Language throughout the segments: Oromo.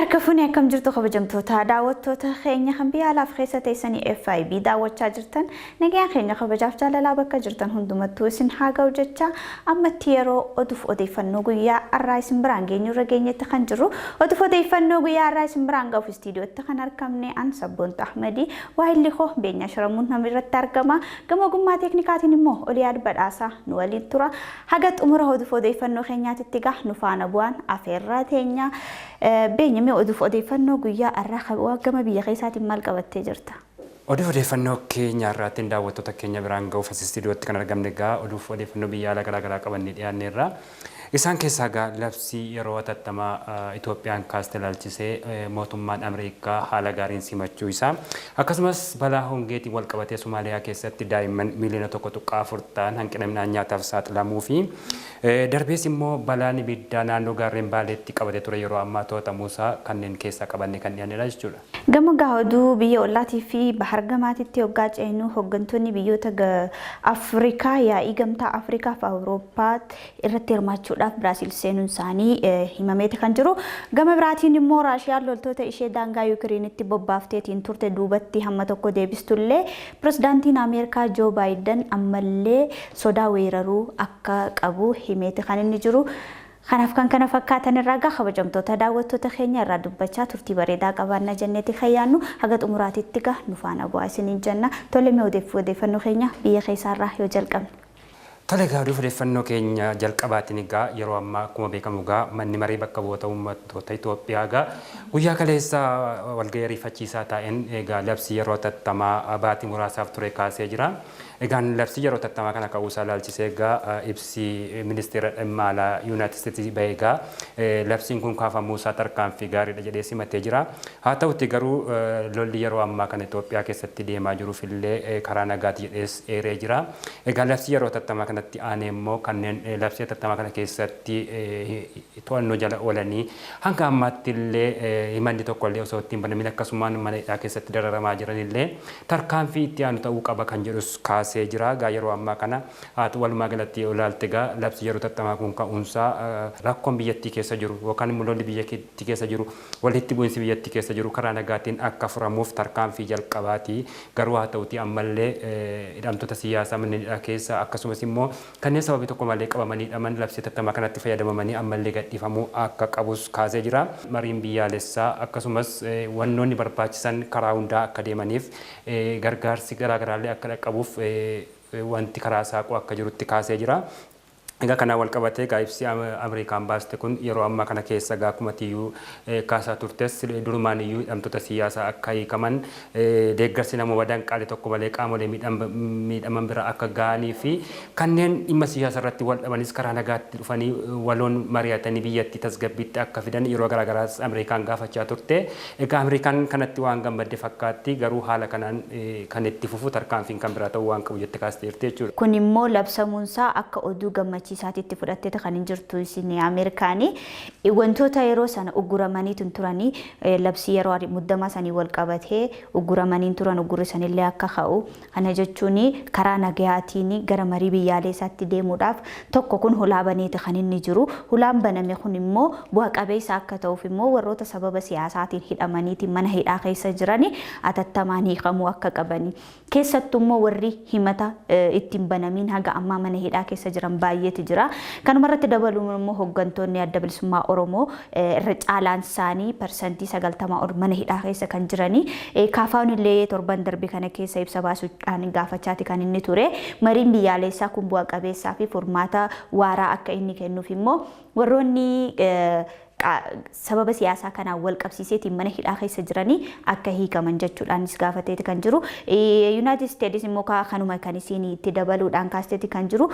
Harkafuni akkam jirtu kabajamtoota daawwattoota keenya kan biyya alaaf keessa teessanii FIB daawwachaa jirtan nagaan keenya kabajaaf jaalalaa bakka jirtan hundumattuu isin haa ga'u jecha ammatti yeroo oduuf odeeffannoo guyyaa har'aa isin biraan geenyurra geenyetti kan jirru oduuf odeeffannoo guyyaa har'aa isin biraan ga'uuf istiidiyootti kan argamne an Sabboontu Ahmadii waahilli koo Beenyaa Shiramuun namirratti argama gama ogummaa teeknikaatiin immoo Oliyaad Badhaasaa nu waliin tura haga xumura oduuf odeeffannoo keenyaatitti gaa nu faana bu'aan afeerraa teenya Beenyaa oduuf odeeffannoo guyyaa har'aa gama biyya keessaatiin maal qabattee jirta? Oduuf odeeffannoo keenya irraatiin daawwattoota keenya biraan ga'uuf as istiidiyootti kan argamne gaa oduuf odeeffannoo biyya alaa garaagaraa qabannee dhiyaanneerra. Isaan keessaa gaa labsii yeroo hatattamaa Itoophiyaan kaastee ilaalchisee mootummaan Ameerikaa haala gaariin simachuu isaa akkasumas balaa hongeetiin wal qabatee Somaaliyaa keessatti daa'imman miliyoona 1.4 ta'an hanqina midhaan nyaataaf saaxilamuu fi darbees immoo balaan ibiddaa naannoo gaarreen Baaleetti qabatee ture yeroo ammaa to'atamuusaa kanneen keessaa qabanne kan dhiyaannedha jechuudha. Gama gaa'oduu biyya ollaatii fi bahar gamaatitti hoggaa ceenu hooggantoonni biyyoota Afrikaa yaa'ii gamtaa Afrikaa fi Awurooppaatti irratti hirmaachuu Brazil seenuun isaanii himameeti kan jiru gama biraatiin immoo Raashiyaan loltoota ishee daangaa Yuukiriinitti bobbaafteetiin turte duubatti hamma tokko deebistullee pirezidaantiin Ameerikaa Joo Baayiden ammallee sodaa weeraruu akka qabu himeeti kan inni jiru. Kanaaf kan kana fakkaatan irraa gaa kabajamtoota daawwattoota keenya irraa dubbachaa turtii bareedaa qabaanna jenneeti kayyaannu haga xumuraatitti gaa nu faana bu'aa isiniin jenna tolemee odeeffannoo keenya biyya keessaarraa yoo jalqabne. Tole gaa oduuf odeeffannoo keenya jalqabaatiin egaa yeroo ammaa akkuma beekamu gaa manni maree bakka bu'oota uummattoota Itoophiyaa gaa guyyaa kaleessa walgahii ariifachiisaa taa'een egaa labsii yeroo hatattamaa baatii muraasaaf ture kaasee jira. Egaan labsii yeroo hatattamaa kana ka'uusaa ilaalchisee egaa ibsi ministeera dhimma alaa Yuunaayitid Isteetii bahee egaa labsiin kun kaafamuusaa tarkaanfii gaariidha jedhee simatee jira. Haa ta'utti garuu lolli yeroo ammaa kana Itoophiyaa keessatti deemaa jiruuf illee karaa nagaati jedhees eeree jira. Egaa labsii yeroo hatattamaa kanatti aanee immoo kanneen labsii hatattamaa kana keessatti to'annoo jala oolanii hanga ammaatti illee himanni tokko illee osoo ittiin banamin akkasumaan mana hidhaa keessatti dararamaa jiran illee tarkaanfii itti aanu ta'uu qaba kan jedhus kaasee jira. Gaa yeroo ammaa kana haatu walumaa galatti olaalte gaa labsii yeroo hatattamaa kun ka'uunsaa rakkoon biyyattii keessa jiru yookaan immoo lolli biyyattii keessa jiru walitti bu'iinsi biyyattii keessa jiru karaa nagaatiin akka furamuuf tarkaanfii jalqabaati. Garuu haa ta'uti ammallee hidhamtoota siyaasaa manneen hidhaa keessa akkasumas immoo kanneen sababii tokko malee qabamanii hidhaman labsii hatattamaa kanatti fayyadamamanii ammallee gadhiifamuu akka qabus kaasee jira. Mariin biyyaalessaa akkasumas wannoonni barbaachisan karaa hundaa akka deemaniif gargaarsi garaagaraallee akka dhaqqabuuf wanti karaa saaquu akka jirutti kaasee jira. Egaa kana wal qabatee ibsi Ameerikaan baaste kun yeroo ammaa kana keessa akkuma tiyyuu kaasaa turtes durumaan iyyuu hidhamtoota siyaasaa akka hiikaman deeggarsi nama danqaale tokko malee qaamolee miidhaman bira akka ga'anii fi kanneen dhimma siyaasa irratti wal dhabanis karaa nagaatti dhufanii waloon mari'atanii biyyattii tasgabbiitti akka fidan yeroo garaagaraas Ameerikaan gaafachaa turte. Egaa Ameerikaan kanatti waan gammadde fakkaatti garuu haala kanaan kan itti fufu tarkaanfiin kan biraa ta'uu waan qabu jettee kaastee jirti jechuudha. Kun immoo labsamuunsaa akka oduu gammachiisaatitti fudhattee kan hin jirtu isin Ameerikaanii wantoota yeroo sana uguramanii turanii labsii yeroo muddamaa sanii wal qabatee uguramanii turan ugurri sanillee akka ka'u kana jechuun karaa nagayaatiin gara marii biyyaalessaatti deemuudhaaf tokko kun hulaa baneeti kan inni jiru hulaan baname kun immoo bu'a qabeessa akka ta'uuf immoo warroota sababa siyaasaatiin hidhamaniitiin mana hidhaa keessa jiranii atattamaan hiikamuu akka qabani keessattuu immoo warri himata ittiin banamiin haga ammaa mana hidhaa keessa jiran baay'ee jira. Kanumarratti dabaluun immoo hooggantoonni adda bilisummaa Oromoo irra caalaan isaanii parsantii 90 mana hidhaa keessa kan jiranii kaafaan illee torban darbe kana keessa ibsa baasuudhaan gaafachaati kan inni ture. Mariin biyyaalessaa kun bu'a qabeessaa fi furmaata waaraa akka inni kennuuf immoo warroonni sababa siyaasaa kanaan wal qabsiiseetiin mana hidhaa keessa jiranii akka hiikaman jechuudhaanis gaafateeti kan jiru. Yuunaayitid Isteetis immoo kanuma kan isiin itti dabaluudhaan kaasteeti kan jiru.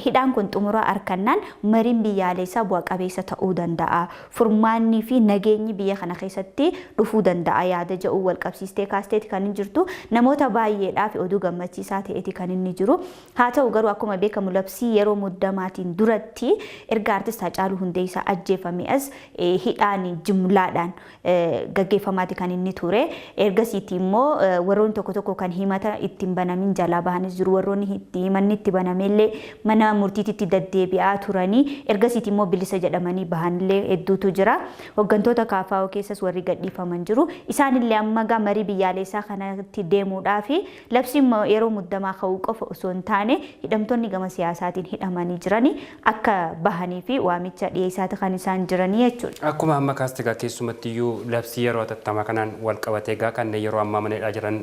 Hidhaan kun xumura harkannaan mariin biyyaalessaa bu'a qabeessa ta'uu danda'a. Furmaannii fi nageenyi biyya kana keessatti dhufuu danda'a yaada jedhu wal qabsiistee kaasteeti kan hin jirtu. Namoota baay'eedhaaf oduu gammachiisaa ta'eeti kan inni jiru. Haa ta'u garuu akkuma beekamu labsii yeroo muddamaatiin duratti erga artist Haacaaluu Hundeessaa ajjeefame as hidhaan jumlaadhaan gaggeeffamaati kan inni ture. Ergasiitti immoo warroonni tokko tokko kan himata ittiin banamin jalaa bahanis jiru. Warroonni himanni itti banamellee mana murtiitti deddeebi'aa turanii ergasiitti immoo bilisa jedhamanii bahanillee hedduutu jira. Hooggantoota KFO keessas warri gadhiifaman jiru. Isaanillee amma gaa marii biyyaalessaa kanatti deemuudhaaf labsiin yeroo muddamaa ka'uu qofa osoo hin taane hidhamtoonni gama siyaasaatiin hidhamanii jiranii akka bahanii fi waamicha dhiyeessaati kan isaan jiranii jechuudha. Akkuma amma kaastegaa keessumatti iyyuu labsii yeroo atattamaa kanaan wal qabatee gaa kanneen yeroo ammaa manadhaa jiran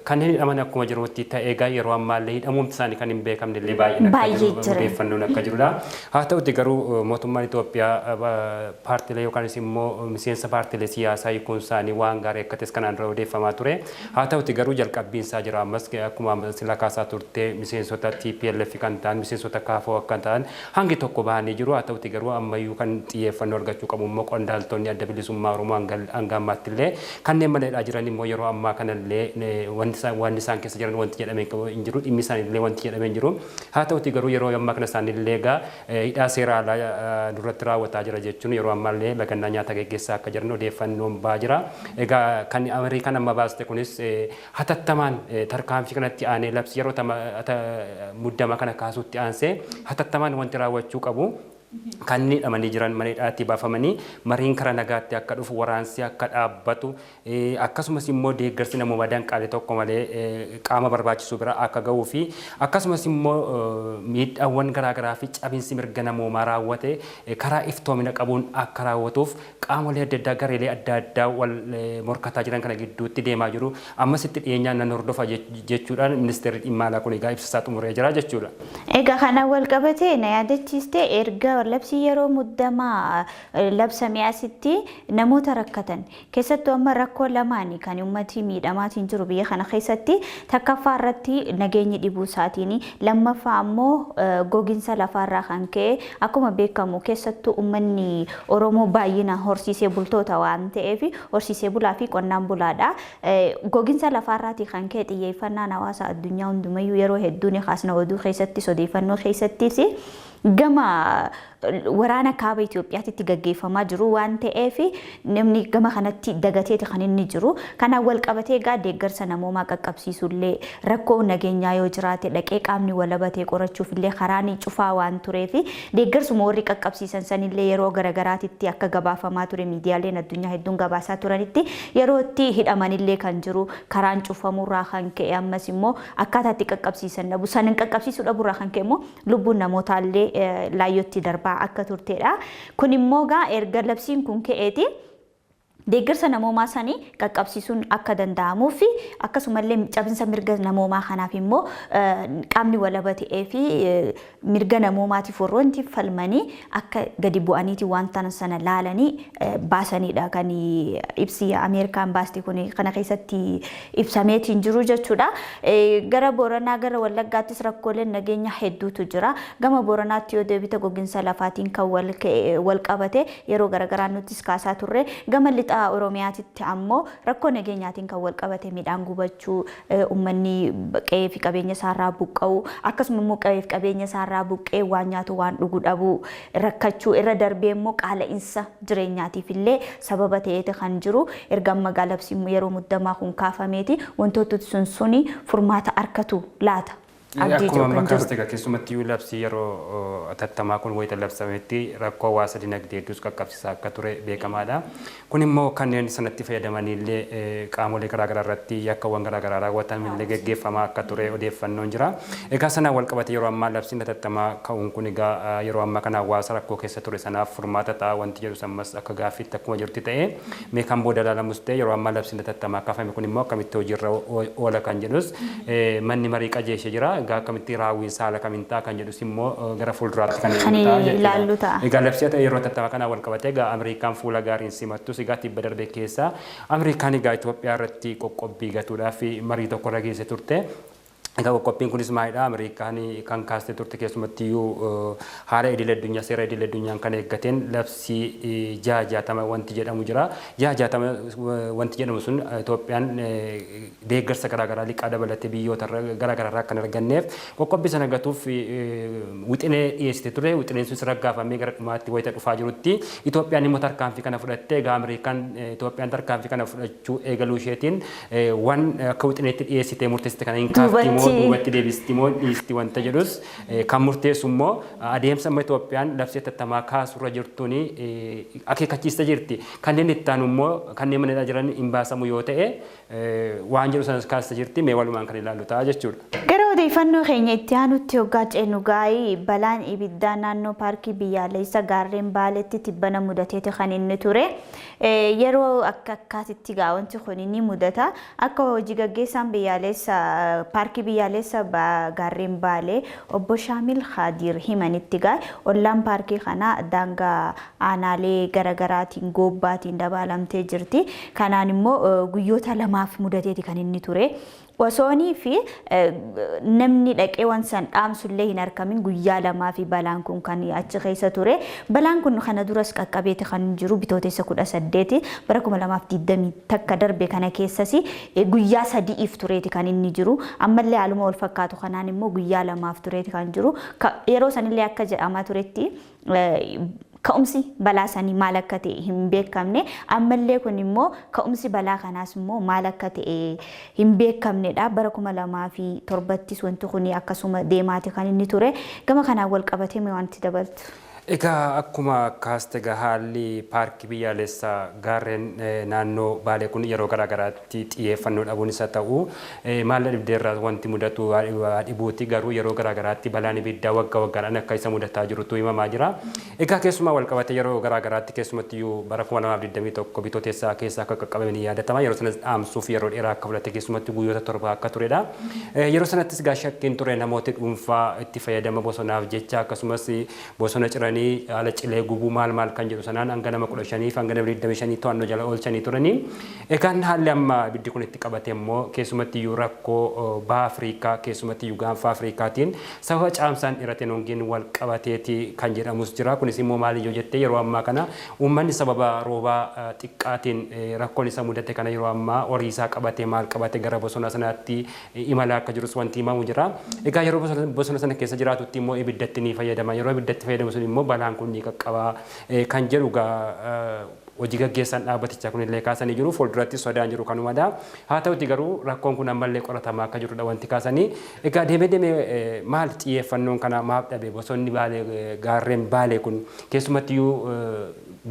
kanneen hidhaman akkuma jirutti ta'ee gaa yeroo ammaallee hidhamuumti isaanii kan hin beekamne illee baay'ee odeeffannoon akka jirudha. Haa ta'utti garuu mootummaan Itoophiyaa paartiilee yookaanis immoo miseensa paartiilee siyaasaa hiikuun isaanii waan gaarii akka ta'es kanaan dura odeeffamaa ture. Haa ta'utti garuu jalqabbiin isaa jira ammas akkuma sila kaasaa turte miseensota TPLF kan ta'an miseensota KFO akka ta'an hangi tokko bahanii jiru. Haa ta'utti garuu ammayyuu kan xiyyeeffannoo argachuu qabu immoo qondaaltonni adda bilisummaa Oromoo hanga ammaatti illee kanneen manadhaa jiran immoo yeroo ammaa kanallee wanti isaan keessa jiran wanti jedhamee hin jiru dhimmi isaaniillee wanti jedhamee hin jiru. Haa ta'utti garuu yeroo ammaa kana isaaniillee egaa hidhaa seeraa duratti raawwataa jira jechuun yeroo ammaallee lagannaa nyaata gaggeessaa akka jiran odeeffannoon ba'aa jira. Egaa kan Ameerikaan amma baaste kunis hatattamaan tarkaanfii kanatti aanee labsi yeroo muddama kana kaasuutti aansee hatattamaan wanti raawwachuu qabu. Kan hidhamanii jiran manadhaatti baafamanii mariin karaa nagaatti akka dhufu waraansi akka dhaabbatu akkasumas immoo deeggarsi namuma danqaalee tokko malee qaama barbaachisu bira akka gahuu fi akkasumas immoo miidhaawwan garaagaraa fi cabinsi mirga namoomaa raawwate karaa iftoomina qabuun akka raawwatuuf qaamolee adda addaa gareelee adda addaa wal morkataa jiran kana gidduutti deemaa jiru. Ammas itti dhiyeenyaan nan hordofa jechuudhaan ministeerri dhimma alaa kun egaa ibsa xumuree jira jechuudha. Egaa kana wal qabatee na yaadachiiste erga labsii yeroo muddamaa labsamee asitti namoota rakkatan keessattuu amma rakkoo lamaanii kan uummatii miidhamaatiin jiru biyya kana keessatti takkaffaa irratti nageenyi dhibuu isaatiin lammaffaa ammoo gogiinsa lafaarraa kan ka'e akkuma beekamu keessattuu uummanni Oromoo baay'inaan horsiisee bultoota waan ta'eef horsiisee bulaa fi qonnaan bulaadha. Gogiinsa lafaarraatii kan ka'e xiyyeeffannaan hawaasa addunyaa hundumayyuu yeroo hedduun kaasna oduu keessattis odeeffannoo keessattis gama waraana kaaba Itoophiyaatti gaggeeffamaa jiru waan ta'eef namni gama kanatti dagateeti kan inni jiru. Kanaan wal qabatee egaa deeggarsa namoomaa qaqqabsiisullee rakkoo nageenyaa yoo jiraate dhaqee qaamni walabatee qorachuuf illee karaan cufaa waan tureef deeggarsuma warri qaqqabsiisan sanillee yeroo garagaraatitti akka gabaafamaa ture miidiyaaleen addunyaa hedduun gabaasaa turanitti yeroo itti hidhamanillee kan jiru karaan cufamurraa kan ka'e ammas immoo akkaataatti qaqqabsiisan dhabu sanin qaqqabsiisuu dhaburraa kan ka'e immoo lubbuun namootaallee laayyootti darbaa akka turteedha. Kun immoo gaa erga labsiin kun ka'eeti deeggarsa namoomaa sanii qaqqabsiisuun akka danda'amuu fi akkasumallee cabinsa mirga namoomaa kanaaf immoo qaamni walaba ta'ee fi mirga namoomaatiif warroonni falmanii akka gadi bu'aniiti wanta sana laalanii baasanidha kan ibsi Ameerikaan baaste kun kana keessatti ibsameetiin jiru jechuudha. Gara Booranaa gara Wallaggaattis rakkooleen nageenya hedduutu jira. Gama Booranaatti yoo deebite gogiinsa lafaatiin kan wal qabate yeroo garagaraa nuttis kaasaa turre gama Oromiyaatitti ammoo rakkoo nageenyaatiin kan wal qabate midhaan gubachuu uummanni qe'ee fi qabeenya isaarraa buqqa'u akkasuma immoo qe'ee fi qabeenya isaarraa buqqee waan nyaatu waan dhugu dhabuu rakkachuu irra darbee immoo qaala'insa jireenyaatiif illee sababa ta'eeti kan jiru. Erga magaalaa labsii yeroo muddamaa kun kaafameeti wantoota suni furmaata argatu laata. Akkuma makaastega keessumatti labsii yeroo atattamaa kun wayita labsametti rakkoo hawaasa dinagdee hedduus qaqqabsiisaa akka ture beekamaadha. Kun immoo kanneen sanatti fayyadamanillee qaamolee garaagaraa irratti yakkawwan garaagaraa raawwatanillee gaggeeffamaa akka ture odeeffannoon jira. Egaa sanaan wal qabate yeroo ammaa labsiin atattamaa ka'uun kun egaa yeroo ammaa kana hawaasa rakkoo keessa ture sanaaf furmaata ta'a wanti jedhu sammas akka gaaffiitti akkuma jirti ta'e meeqan booda ilaalamus ta'e yeroo ammaa labsiin atattamaa kaafame kun immoo akkamitti hojiirra oola kan jedhus manni marii qajeeshe jira. Egaa akkamitti raawwiinsa haala kamintaa kan jedhus immoo gara fuulduraatti kan ilaallu ta'a. Egaa labsii yeroo atattamaa kana wal qabate egaa Ameerikaan fuula gaariin simattus egaa tibba darbee keessa Ameerikaan egaa Itoophiyaa irratti qoqqobbii gatuudhaaf marii tokko irra geesse turte. Egaa qophiin kunis maalidha Ameerikaan kan kaastee turte keessumattiyyuu haala idilee addunyaa seera idilee addunyaan kan eeggateen labsii jaajatama wanti jedhamu jira. Jaajatama wanti jedhamu sun Itoophiyaan deeggarsa garaagaraa liqaa dabalatee biyyoota garaagaraa kan arganneef qophii sana gatuuf wixinee dhiyeessite ture. Wixineen sun raggaafamee gara dhumaatti wayita dhufaa jirutti Itoophiyaan immoo tarkaanfii kana fudhattee egaa Ameerikaan Itoophiyaan tarkaanfii kana fudhachuu eegaluu isheetiin waan akka wixineetti dhiyeessitee murteessite kana hin kaaftimoo duubatti deebistimoo dhiisti wanta jedhus kan murteessu immoo adeemsa Itoophiyaan labsii tattamaa kaasurra jirtuuni akeekkachiista jirti. Kanneen itti aanu immoo kanneen mana jiran hin baasamu yoo ta'e waan jedhu sanas kaasta jirti mee walumaan kan ilaallu ta'a jechuudha. Gara odeeffannoo keenya itti aanutti hoggaa ceenu gaa'ii balaan ibiddaa naannoo paarkii biyyaalessa gaarreen Baaleetti tibbana mudateeti kan inni ture. Yeroo akkaatitti gaa wanti kun inni mudata akka hojii gaggeessaan biyyaalessa paarkii biyyaalessa gaarreen Baalee obbo Shaamil Khaadir himanitti gaa ollaan paarkii kana daangaa aanaalee garaagaraatiin goobbaatiin dabalamtee jirti. Kanaan immoo guyyoota lamaaf mudateeti kan inni ture. Osoonii fi namni dhaqee waan san dhaamsullee hin argamin guyyaa lamaa fi balaan kun kan achi keessa ture. Balaan kun kana duras qaqqabeeti kan jiru bitootessa 18 bara 2020 takka darbe kana keessas guyyaa 3 tureeti kan inni jiru. Ammallee haaluma wal fakkaatu kanaan immoo guyyaa lamaaf tureeti kan jiru. Yeroo sanillee akka jedhamaa turetti ka'umsi balaa sanii maal akka ta'e hin beekamne ammallee kun immoo ka'umsi balaa kanaas immoo maal akka ta'e hin beekamnedha. Bara 2007 wanti kun akkasuma deemaati kan inni ture. Gama kanaan wal qabatee wanti dabaltu. Egaa akkuma kaaste haalli paarkii biyyaalessaa gaarreen naannoo Baalee kun yeroo garaagaraatti xiyyeeffannoo dhabuun isa ta'u maalla dhibdeerraa wanti mudatu dhibuuti garuu yeroo garaagaraatti balaan ibiddaa waggaa waggaadhaan akka isa mudataa jirutu himamaa jira. Egaa keessumaa wal qabate yeroo garaagaraatti keessumattiyyuu bara 2021 bitootessaa keessa akka qaqqabame ni yaadatama. Yeroo sanas dhaamsuuf yeroo dheeraa akka fudhate keessumatti guyyoota 7 akka turedha. Yeroo sanattis gaa shakkiin ture namooti dhuunfaa itti fayyadama bosonaaf jecha akkasumas bosona ciranii haala cilee gubuu maal kan jedhu sanaan hanga nama 15 fi hanga nama 25 to'annoo jala oolchanii turanii. Egaan haalli amma ibiddi kun itti qabate immoo keessumattiyyuu rakkoo baha Afrikaa keessumattiyyuu gaanfa Afrikaatiin sababa caamsaan dhirateen hongiin wal qabateeti kan jedhamus jira. Kunis immoo maali yoo jettee yeroo ammaa kana uummanni sababa roobaa xiqqaatiin rakkoon isa mudate kana yeroo ammaa horii isaa qabatee maal qabate gara bosona sanaatti imalaa akka jirus wanti himamu jira. Egaa yeroo bosona sana keessa jiraatutti immoo ibiddatti ni fayyadama. Yeroo ibiddatti fayyadamu sun immoo balaan kun ni qaqqabaa kan jedhu hojii gaggeessan dhaabbatichaa kun illee kaasanii jiru. Fuulduratti sodaan jiru kanumadha. Haa ta'utti garuu rakkoon kun ammallee qoratamaa akka jirudha wanti kaasanii. Egaa deemee maal xiyyeeffannoon kana maaf dhabe bosonni Baalee gaarreen Baalee kun keessumattiyyuu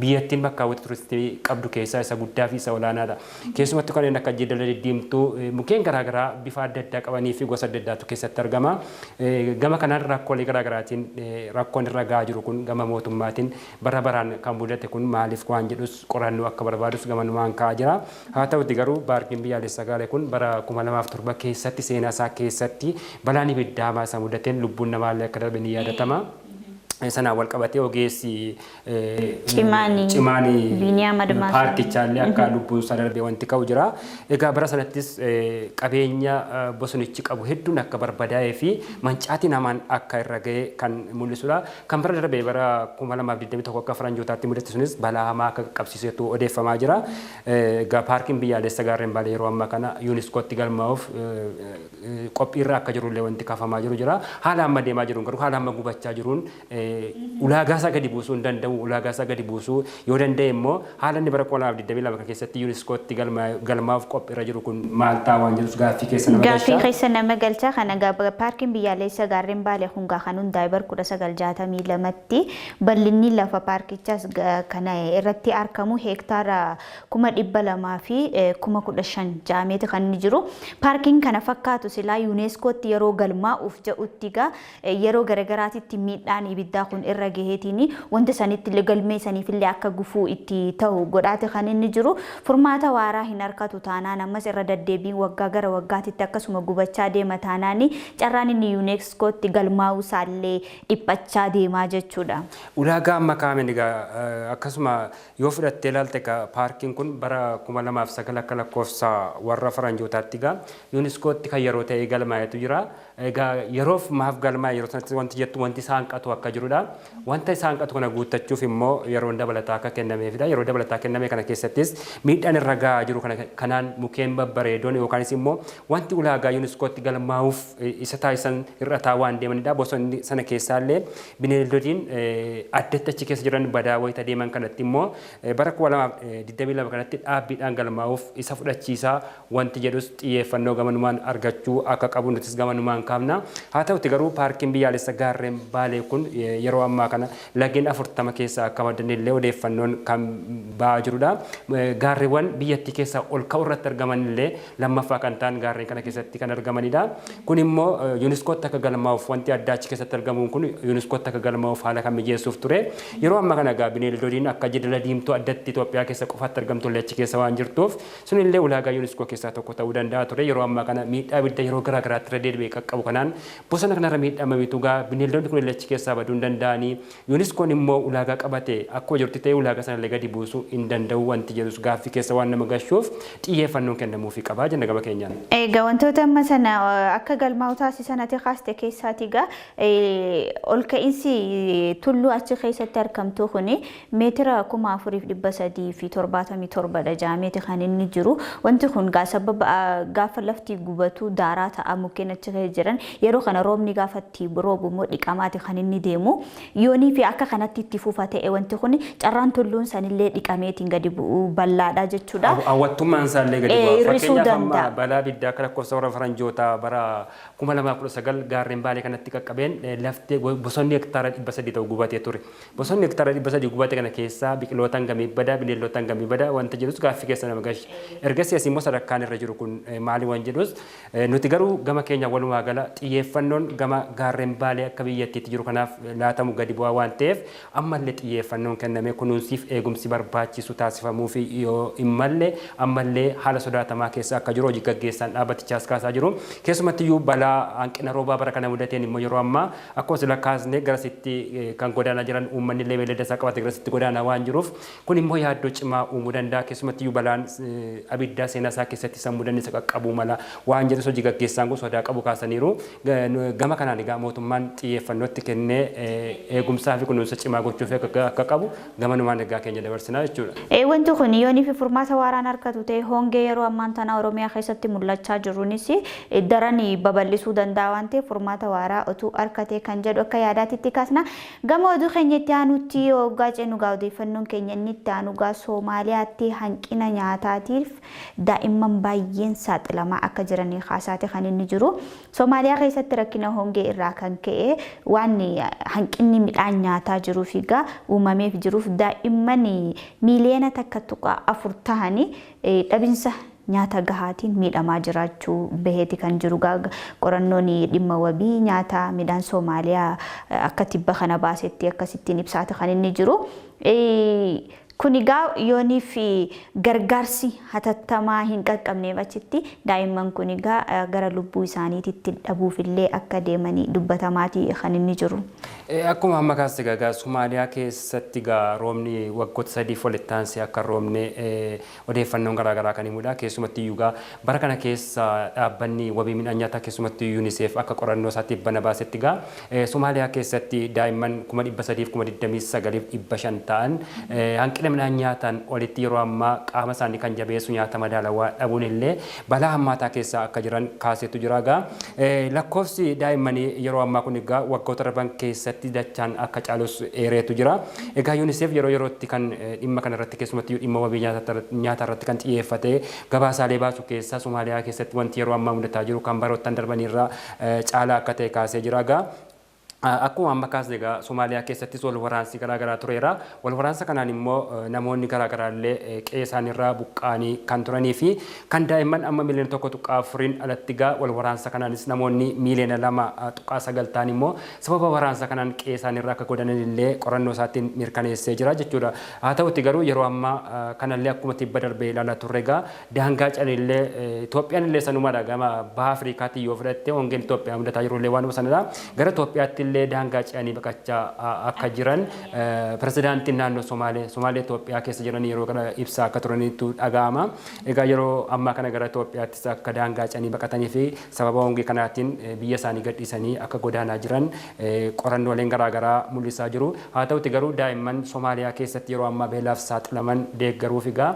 biyyattiin bakka hawwata turistii qabdu keessaa isa guddaa fi isa olaanaadha. Keessumatti kanneen akka jeedala diddiimtuu mukkeen garaagaraa bifa adda addaa qabanii fi gosa adda addaatu keessatti argama. Gama kanaan rakkoolee garaagaraatiin rakkoon irra gahaa jiru kun gama mootummaatiin bara baraan kan mudate kun maaliif waan jedhus qorannoo akka barbaadus gamanumaan ka'aa jira. Haa ta'utti garuu paarkiin biyyaalessaa Baalee kun bara 2007 keessatti seenaa isaa keessatti balaan ibiddaa hamaa isa mudateen lubbuun namaallee akka darbe ni yaadatama. Sanaan wal qabatee ogeessi cimaanii paarkichaallee akka lubbuun isaa darbee wanti ka'u jira. Egaa bara sanattis qabeenya bosonichi qabu hedduun akka barbadaa'ee fi mancaatiin hamaan akka irra ga'e kan mul'isudha. Kan bara darbee bara 2021 akka faranjootaatti mudate sunis balaa hamaa akka qabsiisetu odeeffamaa jira. Egaa paarkiin biyyaalessaa gaarreen Baalee yeroo ammaa kana yuuniskootti galmaa'uuf qophiirra akka jirullee wanti kaafamaa jiru jira. Haala amma deemaa jiruun garuu haala amma gubachaa jiruun ulaagaa isaa gadi buusuu hin danda'u. Ulaagaa isaa gadi buusuu yoo danda'e immoo haala inni bara 2022 keessatti yuuniskootti galmaa'uuf qophiirra jiru kun maal ta'a waan jedhus gaaffii keessa nama galcha. Gaaffii keessa nama galcha. Kana paarkiin biyyaalessaa gaarreen Baalee kun kan hundaa'e bara 1962tti bal'inni lafa paarkichaas kana irratti argamu heektaara 200,000 fi 15,000 jaameeti kan inni jiru. Paarkiin kana fakkaatu silaa yuuniskootti yeroo galmaa'uuf jedhutti yeroo garagaraatitti miidhaan ibiddaa kun irra gaheetini wanti sanitti galmee saniif illee akka gufuu itti ta'u godhaate kan inni jiru furmaata waaraa hin harkatu taanaan ammas irra deddeebiin waggaa gara waggaatitti akkasuma gubachaa deema taanaani carraan inni UNESCOtti galmaa'uu isaallee dhiphachaa deemaa jechuudha. Ulaagaa amma kaa'amen egaa akkasuma yoo fudhattee ilaalte paarkiin kun bara 2009 akka lakkoofsa warra faranjootaatti egaa UNESCOtti kan yeroo ta'e galmaa'etu jira. Egaa yeroof maaf galmaa'e yeroo sanatti wanti jettu wanti isaan qatu akka jirudha. Wanta isaan qatu kana guuttachuuf immoo yeroo dabalataa akka kennameefidha. Yeroo dabalataa kenname kana keessattis miidhaan irra gahaa jiru kanaan mukkeen babbareedoon yookaanis immoo wanti ulaagaa UNESCOtti galmaa'uuf isa taasisan hir'ataa waan deemanidha. Bosonni sana keessaallee bineeldodiin addatti achi keessa jiran badaa wayita deeman kanatti immoo bara 2022 kanatti dhaabbiidhaan galmaa'uuf isa fudhachiisaa wanti jedhus xiyyeeffannoo gamanumaan argachuu akka qabu nutis gamanumaan kaafna. Haa ta'uti garuu paarkiin biyyaalessa gaarreen Baalee kun yeroo ammaa kana laggeen 40 keessaa akka madanillee odeeffannoon kan ba'aa jirudha. Gaarreewwan biyyattii keessaa ol ka'u irratti argaman illee lammaffaa kan ta'an gaarreen kana keessatti kan argamanidha. Kun immoo UNESCOtti akka galmaa'uuf wanti addaa achi keessatti argamuun kun UNESCOtti akka galmaa'uuf haala kan mijeessuuf ture. Yeroo ammaa kana egaa bineeldodiin akka jeedala diimtuu addatti Itoophiyaa keessa qofaatti argamtu illee achi keessa waan jirtuuf sunillee ulaagaa UNESCO keessaa tokko ta'uu danda'a ture. Yeroo ammaa kana miidhaa ibidda yeroo garaa garaatti irra deebi'ee qaqqabu kanaan bosona kanarra miidhamametu gaa bineeldonni kun illee achi keessaa baduu hin danda'anii UNESCOon immoo ulaagaa qabate akkuma jirti ta'e ulaagaa sana illee gadi buusuu hin danda'u wanti jedhus gaaffii keessa waan nama gashuuf xiyyeeffannoon kennamuufi qabaa jenna gaba keenyaan. Egaa wantoota amma sana akka galmaa'u taasisan ati kaaste keessaati gaa ol ka'iinsi tulluu achi keessatti argamtu kuni meetira 4377 dha jaameeti kan inni jiru. Wanti kun sababa gaafa lafti gubatu daaraa ta'a mukkeen achi keessa jiran yeroo kana roobni gaafa itti roobu immoo dhiqamaati kan inni deemu. Yoonii fi akka kanatti itti fufa ta'e wanti kun carraan tulluun sanillee dhiqameetiin gadi bu'uu bal'aadha jechuudha. Hawwattummaan isaallee gadi bu'a. Hir'isuu danda'a. Balaa abiddaa akka lakkoofsa warra faranjootaa bara 2019 gaarreen Baalee kanatti qaqqabeen laftee bosonni hektaara 300 ta'u gubatee ture. Bosonni hektaara 300 gubate kana keessaa biqilootaan gamii badaa bineeldotaan gamii badaa wanta jedhus gaaffii keessa nama gashi. Ergasii asii immoo sadarkaan irra jiru kun maali waan jedhus nuti garuu gama keenya walumaa gala xiyyeeffannoon gama gaarreen Baalee akka biyyattiitti jiru kanaaf laatamu gadi bu'aa waan ta'eef ammallee xiyyeeffannoon kennamee kunuunsiif eegumsi barbaachisu taasifamuu fi yoo immallee ammallee haala sodaatamaa keessa akka jiru hojii gaggeessaan dhaabbatichaas kaasaa jiru. Keessumatti iyyuu balaa hanqina roobaa bara kana mudateen immoo yeroo ammaa akkuma sila kaasnee garasitti kan godaanaa jiran uummanni illee beellada isaa qabate garasitti godaanaa waan jiruuf kun immoo yaaddoo cimaa uumuu danda'a. Keessumatti iyyuu balaan abiddaa seenaa isaa keessatti sammuu dandeessa qaqqabuu mala waan jedhus hojii gaggeessaan kun sodaa qabu kaasaniiru. Gama kanaan egaa mootummaan xiyyeeffannootti kennee eegumsaa fi kunuunsa cimaa gochuuf akka qabu gamanumaan egaa keenya dabarsinaa jechuudha. Wanti kun yoonii fi furmaata waaraan harkatu ta'e hongee yeroo ammaan tana Oromiyaa keessatti mul'achaa jiruunis daran babal'isuu danda'a waan ta'eef furmaata waaraa utuu harkatee kan jedhu akka yaadaatitti kaasna. Gama oduu keenya itti aanutti hoggaa ceenu gaa odeeffannoon keenya inni itti aanu gaa Soomaaliyaatti hanqina nyaataatiif daa'imman baay'een saaxilamaa akka jiranii kaasaate kan inni jiru. Soomaaliyaa keessatti rakkina hongee irraa kan ka'e waan hanqinni midhaan nyaataa jiruuf egaa uumameef jiruuf daa'imman miiliyoona takka tuqaa 4 ta'anii dhabinsa nyaata gahaatiin miidhamaa jiraachuu baheeti kan jiru. Qorannoon dhimma wabii nyaata midhaan Soomaaliyaa akka tibba kana baasetti akkasittiin ibsaate kan inni jiru. Kun egaa yoonii fi gargaarsi hatattamaa hin qaqqabneef achitti daa'imman kun egaa gara lubbuu isaaniitti dhabuuf illee akka deemanii dubbatamaati kan inni jiru. Akkuma amma kaasee egaa Somaaliyaa keessatti egaa roobni waggoota 3 walitti aansee akka roobne odeeffannoon garaagaraa kan himudha. Keessumatti iyyuu egaa bara kana keessa dhaabbanni wabii midhaan nyaataa keessumatti UNICEF akka qorannoo isaatti bana baasetti egaa Somaaliyaa keessatti daa'imman 329,500 ta'an hanqina midhaan nyaataan olitti yeroo ammaa qaama isaanii kan jabeessu nyaata madaalawaa dhabuun illee balaa hammaataa keessa akka jiran kaasetu jira egaa. Lakkoofsi daa'immanii yeroo ammaa kun egaa waggoota darban keessatti dachaan akka caalus eereetu jira. Egaa UNICEF yeroo yerootti kan dhimma kanarratti keessumatti dhimma wabii nyaataa irratti kan xiyyeeffate gabaasaalee baasu keessa Somaaliyaa keessatti wanti yeroo ammaa mudataa jiru kan baroottan darbanirraa caalaa akka ta'e kaasee jira egaa. Akkuma amma kaasne egaa Somaaliyaa keessattis wal waraansi garaagaraa tureera. Wal waraansa kanaan immoo namoonni garaagaraa illee qe'ee isaaniirraa buqqaanii kan turanii fi kan daa'imman amma miliyoona 1.4 alatti egaa wal waraansa kanaanis namoonni miliyoona 2.9 ta'an immoo sababa waraansa kanaan qe'ee isaaniirraa akka godanan illee qorannoo isaatiin mirkaneessee jira jechuudha. Haa ta'utti garuu yeroo ammaa kanallee akkuma tibba darbee ilaalaa turre egaa daangaa canillee Itoophiyaan illee sanumaadha gama baha Afrikaatti yoo fudhatte hongeen Itoophiyaa mudataa jiru illee waan sanadha. Gara Itoophiyaatti illee daangaa ce'anii baqachaa akka jiran pirezidaantiin naannoo Somaalee Itoophiyaa keessa jiran yeroo kana ibsaa akka turaniitu dhaga'ama. Egaa yeroo ammaa kana gara Itoophiyaattis akka daangaa ce'anii baqatanii fi sababa hongee kanaatiin biyya isaanii gadhiisanii akka godaanaa jiran qorannooleen garaagaraa mul'isaa jiru. Haa ta'utti garuu daa'imman Somaaliyaa keessatti yeroo ammaa beelaaf saaxilaman deeggaruuf egaa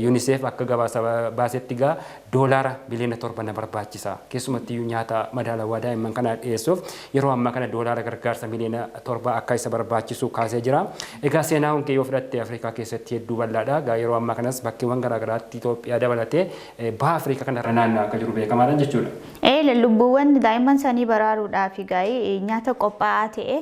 UNICEF akka gabaasa baasetti egaa doolaara biliyoona 7 barbaachisa. Keessumattuu nyaata madaalawaa daa'imman kana dhiyeessuuf yeroo ammaa kana doolaara gargaarsa miliyoona 7 akka isa barbaachisu kaasee jira. Egaa seenaa hongee yoo fudhatte Afrikaa keessatti hedduu bal'aadha. Egaa yeroo ammaa kanas bakkeewwan garaagaraatti Itoophiyaa dabalatee baha Afrikaa kanarra naanna'aa akka jiru beekamaadha jechuudha. Lubbuuwwan daa'imman isaanii baraaruudhaaf nyaata qophaa'aa ta'e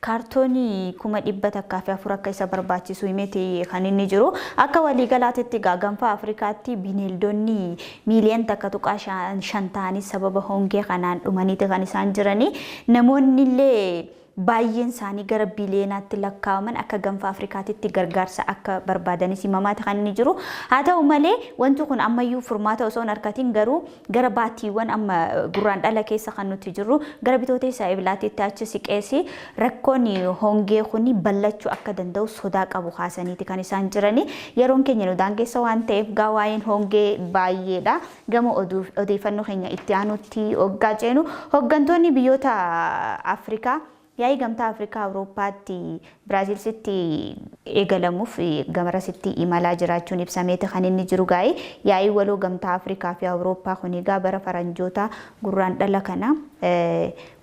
kaartoonii 100,000 akka isa barbaachisu himete kan inni jiru. Akka waliigalaatti gaanfa Afrikaatti bineeldonni miiliyoona 1.5 ta'anii sababa hongee kanaan dhumaniiti kan isaan jiranii. Namoonni illee baay'een isaanii gara biliyoonaatti lakkaa'aman akka gaanfa Afrikaatti gargaarsa akka barbaadanis himamaati kan inni jiru. Haa ta'u malee wanti kun ammayyuu furmaata osoo hin argatiin garuu gara baatiiwwan amma gurraandhala keessa kan nuti jirru gara bitootessa Ebilaatiitti achi siqeesi rakkoon hongee kun bal'achuu akka danda'u sodaa qabu kaasaniiti kan isaan jiranii. Yeroon keenya nu daangeessa waan ta'eef gaa waa'een hongee baay'eedha. Gama odeeffannoo keenya itti aanutti hoggaa ceenu hoggantoonni biyyoota Afrikaa yaa'ii gamtaa Afrikaa Awurooppaatti Biraazilsitti eegalamuuf gamarasitti imalaa jiraachuun ibsameeti kan inni jiru gaa'ee yaa'ii waloo gamtaa Afrikaa fi Awurooppaa kun egaa bara faranjoota gurraandhala kana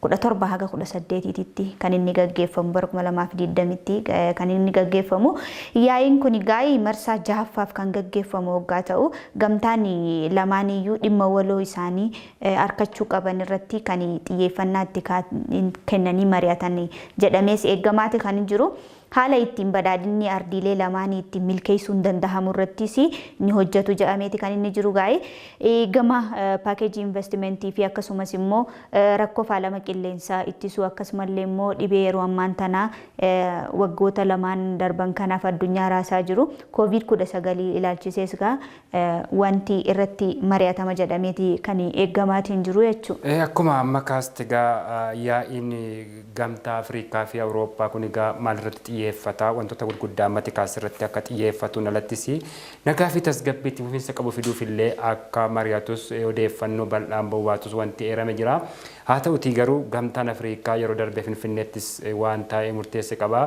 17 haga 18tti kan inni gaggeeffamu bara 2020tti kan inni gaggeeffamu. Yaa'iin kun gaa'ee marsaa 6ffaaf kan gaggeeffamu waggaa ta'u gamtaan lamaaniyyuu dhimma waloo isaanii harkachuu qaban irratti kan xiyyeeffannaa itti kennanii mari'atan jedhamees eeggamaati kan jiru. Haala ittiin badhaadhinni ardiilee lamaanii ittiin milkeessuun danda'amu irrattis ni hojjetu jedhameeti kan inni jiru gaa'ee gama paakeejii investimentii fi akkasumas immoo rakkoo faalama qilleensaa ittisuu akkasumallee immoo dhibee yeroo ammaan tanaa waggoota lamaan darban kanaaf addunyaa raasaa jiru COVID-19 ilaalchisees gaa wanti irratti mari'atama jedhameeti kan eeggamaatiin jiru jechuudha. Akkuma amma kaaste gaa yaa'iin gamtaa Afrikaa fi Awurooppaa kun egaa maalirratti xiyyeeffata wantoota gurguddaa ammatti kaasirratti akka xiyyeeffatuun alattis nagaa fi tasgabbiitti fufiinsa qabu fiduuf illee akka mari'atus odeeffannoo bal'aan bawwaatus wanti eerame jira. Haa ta'utii garuu gamtaan Afrikaa yeroo darbee Finfinneettis waan taa'ee murteesse qaba.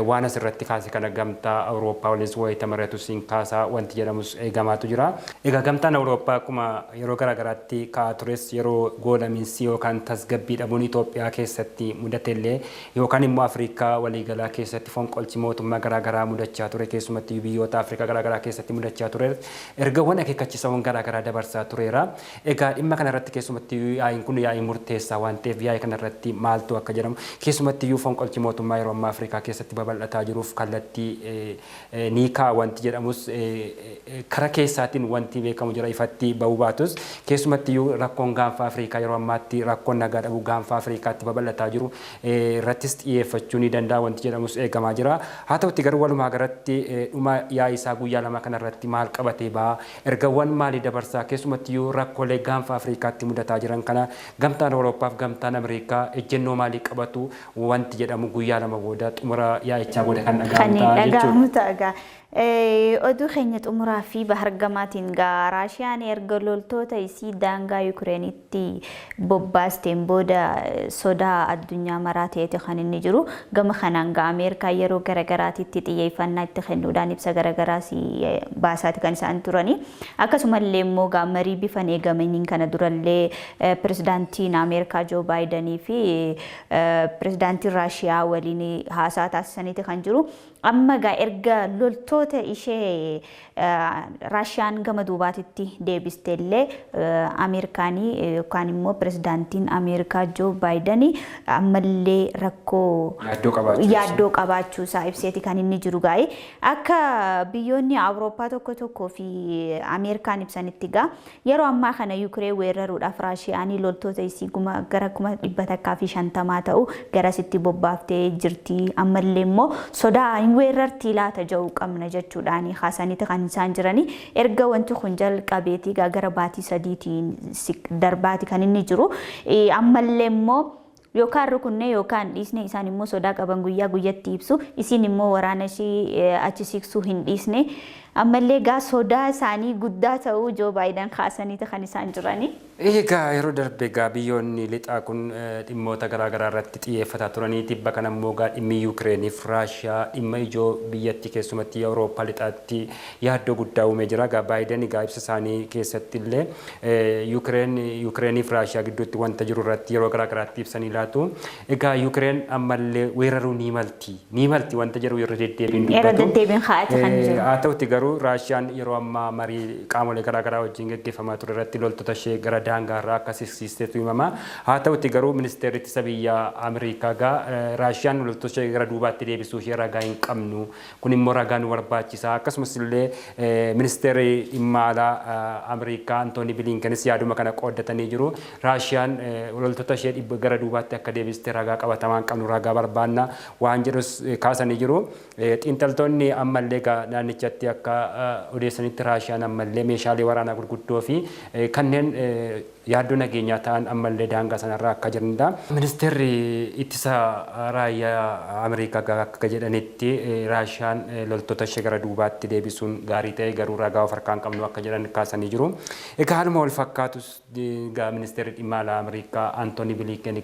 Waan asirratti kaase kana gamtaa Awurooppaa waliinis wayita mari'atus hin kaasaa wanti jedhamus eegamaatu jira. Egaa gamtaan Awurooppaa akkuma yeroo garaagaraatti kaa'aa tures yeroo goolamiinsi yookaan tasgabbii dhabuun Itoophiyaa keessatti mudate illee yookaan immoo Afrikaa waliigalaa keessatti fonqolchi mootummaa garaagaraa mudachaa ture keessumatti biyyoota Afrikaa garaagaraa keessatti mudachaa ture ergawwan akeekkachiisawwan garaagaraa dabarsaa tureera. Egaa dhimma kanarratti keessumatti yaa'iin kun yaa'ii murteessaa waan ta'eef yaa'ii kanarratti maaltu akka jedhamu keessumatti fonqolchi mootummaa yeroo ammaa Afrikaa keessatti babal'ataa jiruuf kallattii ni ka'a wanti jedhamus karaa keessaatiin wanti beekamu jira ifatti bahuu baatus keessumatti rakkoon gaanfa Afrikaa yeroo ammaatti rakkoon nagaa dhabuu gaanfa Afrikaatti babal'ataa jiru irrattis xiyyeeffachuu ni danda'a wanti jedhamus eegamaa jira. Haa ta'utti garuu walumaa galatti dhuma yaa'ii isaa guyyaa lama kanarratti maal qabatee ba'a ergawwan maalii dabarsaa keessumatti rakkoolee gaanfa Afrikaatti mudataa jiran kana gamtaan Awurooppaaf gamtaan Ameerikaa ejjennoo maalii qabatu wanti jedhamu guyyaa lama booda xumura yaa'ichaa booda kan dhaga'amu ta'a. Oduu keenya xumuraa fi bahargamaatiin gaa Raashiyaan erga loltoota isii daangaa Yukireenitti bobbaasteen booda sodaa addunyaa maraa ta'eeti kan inni jiru. Gama kanaan gaa Ameerikaa yeroo garaagaraatitti xiyyeeffannaa itti kennuudhaan ibsa garaagaraas baasaati kan isaan turani. Akkasumallee immoo gaa marii bifan eegamaniin kana durallee pirezidaantiin Ameerikaa Joo Baayidanii fi pirezidaantiin Raashiyaa waliin haasaa taasisaniiti kan jiru. amma gaa erga loltoota ishee Raashiyaan gama duubaatitti deebistellee Ameerikaanii yookaan immoo pirezidaantiin Ameerikaa Joo Baayidanii ammallee rakkoo yaaddoo qabaachuusaa ibseeti kan inni jiru gaa'e akka biyyoonni Awurooppaa tokko fi Ameerikaan ibsanitti gaa yeroo ammaa kana Yuukireen weeraruudhaaf Raashiyaanii loltoota isii gara 150 ta'u garasitti bobbaaftee jirti ammallee immoo sodaa hin weerartii laata jedhu qabna jechuudhaan haasaniiti kan isaan jiranii erga wanti kun jalqabeetii gara baatii sadiitiin darbaati kan inni jiru ammallee immoo yookaan rukunne yookaan dhiisne isaan immoo sodaa qaban guyyaa guyyatti ibsu isin immoo waraana ishii achi siqsuu hin dhiisne ammallee gaa sodaa isaanii guddaa ta'uu Joo Baayiden kaasaniiti kan isaan jiranii. Egaa yeroo darbe gaa biyyoonni lixaa kun dhimmoota garaagaraa irratti xiyyeeffataa turanii tibba kana immoo gaa dhimmi Yuukireeniif Raashiyaa dhimma ijoo biyyatti keessumatti Awurooppaa lixaatti yaaddoo guddaa uumee jira. Gaa Baayiden gaa ibsa isaanii keessatti illee Yuukireeniif Raashiyaa gidduutti wanta jiru irratti yeroo garaagaraatti ibsanii laatu. Egaa Yuukireen ammallee weeraruu ni malti wanta jiru yeroo deddeebiin haati kan jiru. Haa ta'utti garuu Raashiyaan yeroo ammaa marii qaamolee garaagaraa wajjin gaggeeffamaa ture irratti loltoota ishee gara daangaarraa akka siqsiisteetu himama. Haa ta'utti garuu ministeerri ittisa biyyaa Ameerikaa gaa Raashiyaan loltoota ishee gara duubaatti deebisuu ishee ragaa hin qabnu. Kun immoo ragaa nu barbaachisa. Akkasumas illee ministeerri dhimma alaa Ameerikaa Antooni Bilinkenis yaaduma kana qooddatanii jiru. Raashiyaan loltoota ishee gara duubaatti akka deebiste ragaa qabatamaa hin qabnu ragaa barbaanna waan jedhus kaasanii jiru. Xiinxaltoonni ammallee naannichatti akka odeessanitti Raashiyaan ammallee meeshaalee waraanaa gurguddoo fi kanneen yaaddoo nageenyaa ta'an ammallee daangaa sanarraa akka jiranidha. Ministeerri ittisa raayyaa Ameerikaa akka jedhanitti Raashiyaan loltoota ishee gara duubaatti deebisuun gaarii ta'e garuu ragaa of harkaa hin qabnu akka jedhan kaasanii jiru. Egaa haaluma wal fakkaatus ministeerri dhimma alaa Ameerikaa Antooni Bilinken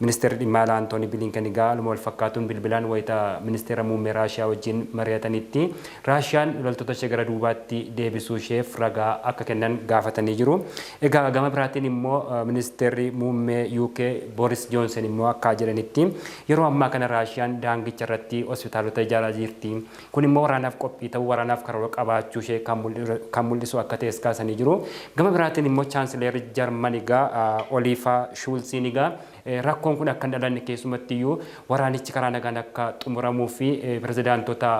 ministeerri dhimma alaa Antooni Bilinken haaluma wal fakkaatuun bilbilaan wayita ministeera muummee Raashiyaa wajjin mari'atanitti Raashiyaan loltoota ishee gara duubaatti deebisuu isheef ragaa akka kennan gaafatanii jiru. Egaa gama biraatiin immoo ministeerri muummee UK Boris Johnson immoo akka jedhanitti yeroo ammaa kana Raashiyaan daangicha irratti hospitaalota ijaaraa jirti. Kun immoo waraanaaf qophii ta'uu waraanaaf karoora qabaachuu ishee kan mul'isu akka ta'es kaasanii jiru. Gama biraatiin immoo chaansileerri Jarmanii Oliifa Shuulziin rakkoon kun akka hin dhalanne keessumatti iyyuu waraanichi karaa nagaan akka xumuramuu fi pirezidaantota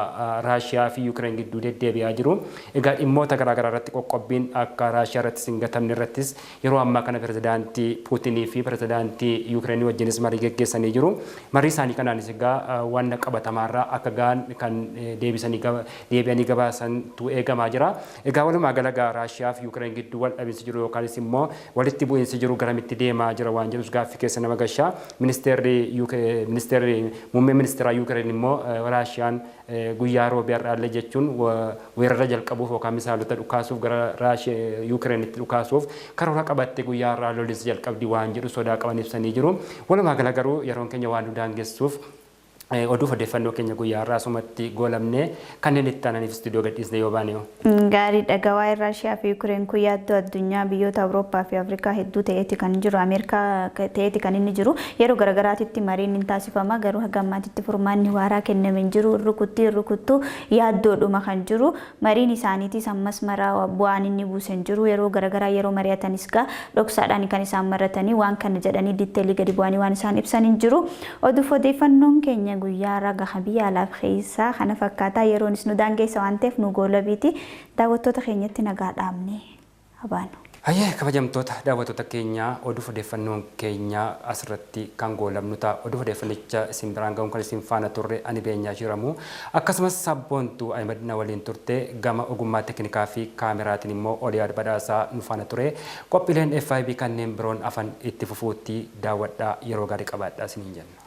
Raashiyaa fi Yuukireen gidduu deddeebi'aa jiru. Egaa dhimmoota garaagaraa irratti qoqqobbiin akka Raashiyaa irratti hin gatamne irrattis yeroo ammaa kana pirezidaantii Puutinii fi pirezidaantii Yuukireenii wajjinis marii geggeessanii jiru. Marii isaanii kanaanis egaa waan qabatamaarraa akka ga'an kan deebi'anii gabaasantu eegamaa jira. Egaa walumaa gala Raashiyaa fi Yuukireen gidduu wal dhabinsi jiru yookaanis immoo walitti bu'iinsi jiru garamitti deemaa jira waan jedhus gaaffii keessa nama gashaa. Ministeerri muummee ministeeraa Yuukireen immoo Raashiyaan guyyaa roobee har'aallee jechuun weerara jalqabuuf yookaan misaalota dhukaasuuf gara Yuukireenitti dhukaasuuf karoora qabatte guyyaa har'aa lolis jalqabdi waan jedhu sodaa qaban ibsanii jiru. Walumaa gala garuu yeroon keenya waan nu daangessuuf oduu odeeffannoo keenya guyyaa har'aa asumatti goolabne kanneen itti aananiif istuudiyoo gadhiisne yoo baane. Gaarii dhagawaa Raashiyaa fi Yuukireen kun yaaddoo addunyaa biyyoota Awurooppaa fi Afrikaa hedduu ta'eeti kan jiru Ameerikaa ta'eeti kan inni jiru yeroo garaagaraatitti mariin hin taasifama garuu haga ammaatitti furmaanni waaraa kenname hin jiru rukuttuu yaaddoodhuma kan jiru mariin isaaniitis ammas maraa bu'aan inni buuse hin jiru yeroo garaagaraa yeroo mari'atanis gaa dhoksaadhaan kan isaan maratanii waan kana jedhanii ditteelii gadi bu'anii waan isaan ibsan hin jiru odeeffannoon keenya guyyaa raga biyya alaaf keessaa kana fakkaataa yeroonis nu daangeessa waan ta'eef nu goolabiiti daawwattoota keenyatti nagaa dhaabne habaanu. Hayyee kabajamtoota daawwattoota keenya oduu odeeffannoon keenya asirratti kan goolabnu ta'a. Oduu odeeffannicha isin biraan ga'uun kan isin faana turre ani beenyaa jiramu akkasumas sabboontuu Ahimad waliin turte gama ogummaa teeknikaa fi kaameraatiin immoo Oliyaad Badhaasaa nu faana ture. Qophiileen FIB kanneen biroon afan itti fufuutti daawwadhaa yeroo gaarii qabaadhaa isiniin jenna.